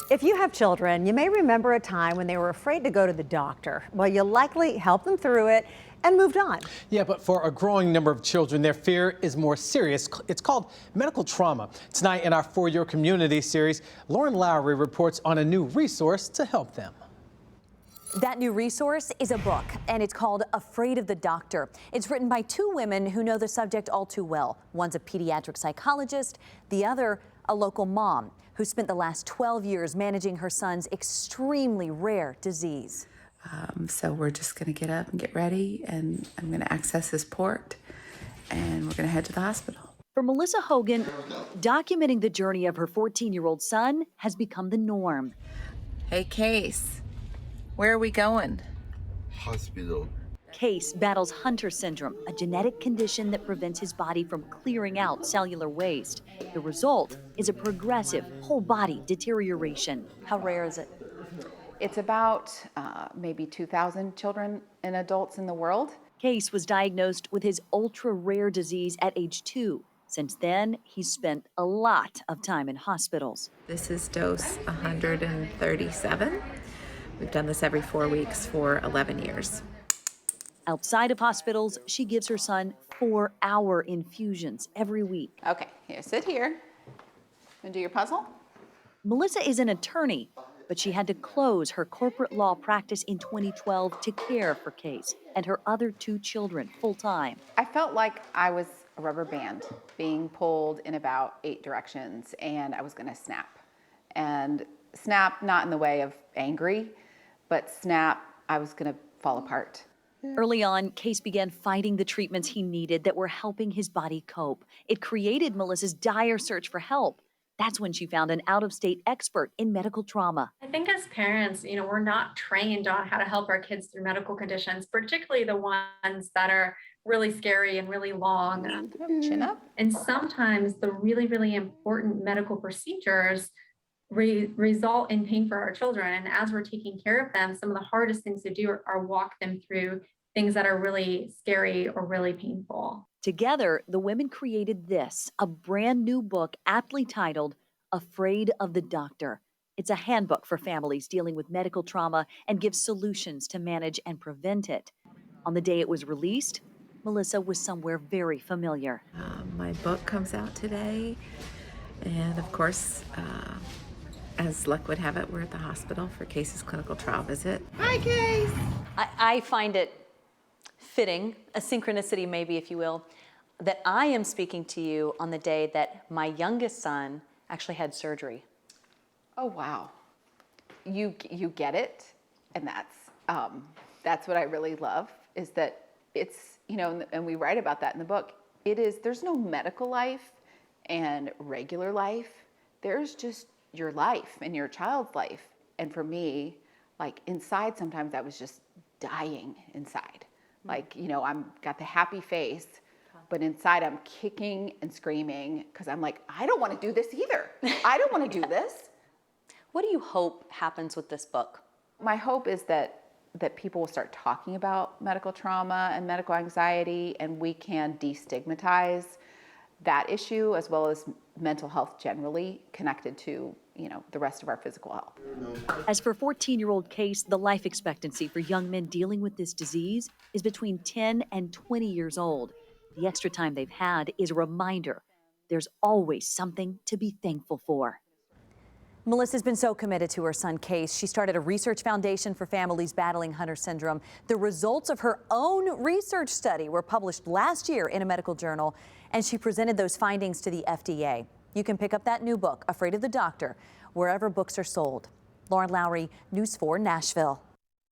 If you have children, you may remember a time when they were afraid to go to the doctor. Well, you likely helped them through it and moved on. Yeah, but for a growing number of children, their fear is more serious. It's called medical trauma. Tonight in our For Your Community series, Lauren Lowry reports on a new resource to help them. That new resource is a book, and it's called Afraid of the Doctor. It's written by two women who know the subject all too well. One's a pediatric psychologist, the other a local mom who spent the last 12 years managing her son's extremely rare disease. So we're just going to get up and get ready, and I'm going to access this port, and we're going to head to the hospital. For Melissa Hogan, documenting the journey of her 14-year-old son has become the norm. Hey, Case, where are we going? Hospital. Case battles Hunter syndrome, a genetic condition that prevents his body from clearing out cellular waste. The result is a progressive whole-body deterioration. How rare is it? It's about maybe 2,000 children and adults in the world. Case was diagnosed with his ultra-rare disease at age 2. Since then, he's spent a lot of time in hospitals. This is dose 137. We've done this every 4 weeks for 11 years. Outside of hospitals, she gives her son 4-hour infusions every week. Okay, here, sit here and do your puzzle. Melissa is an attorney, but she had to close her corporate law practice in 2012 to care for Case and her other 2 children full-time. I felt like I was a rubber band being pulled in about 8 directions, and I was gonna snap. And snap, not in the way of angry, but snap, I was gonna fall apart. Early on, Case began fighting the treatments he needed that were helping his body cope. It created Melissa's dire search for help. That's when she found an out-of-state expert in medical trauma. I think as parents, we're not trained on how to help our kids through medical conditions, particularly the ones that are really scary and really long. Chin up. And sometimes the really, really important medical procedures result in pain for our children. And as we're taking care of them, some of the hardest things to do are walk them through things that are really scary or really painful. Together, the women created this, a brand new book aptly titled Afraid of the Doctor. It's a handbook for families dealing with medical trauma and gives solutions to manage and prevent it. On the day it was released, Melissa was somewhere very familiar. My book comes out today, and of course, as luck would have it, we're at the hospital for Case's clinical trial visit. Hi, Case! I find it fitting, a synchronicity maybe, if you will, that I am speaking to you on the day that my youngest son actually had surgery. Oh, wow. You get it, and that's what I really love, is that it's, and we write about that in the book, there's no medical life and regular life. There's just your life and your child's life. And for me, like inside, sometimes I was just dying inside. Like, I'm got the happy face, but inside I'm kicking and screaming because I'm like, I don't want to do this either. I don't want to do this. What do you hope happens with this book? My hope is that people will start talking about medical trauma and medical anxiety, and we can destigmatize that issue as well as mental health generally connected to, the rest of our physical health. As for 14-year-old Case, the life expectancy for young men dealing with this disease is between 10 and 20 years old. The extra time they've had is a reminder there's always something to be thankful for. Melissa's been so committed to her son Case. She started a research foundation for families battling Hunter syndrome. The results of her own research study were published last year in a medical journal, and she presented those findings to the FDA. You can pick up that new book, Afraid of the Doctor, wherever books are sold. Lauren Lowry, News 4 Nashville.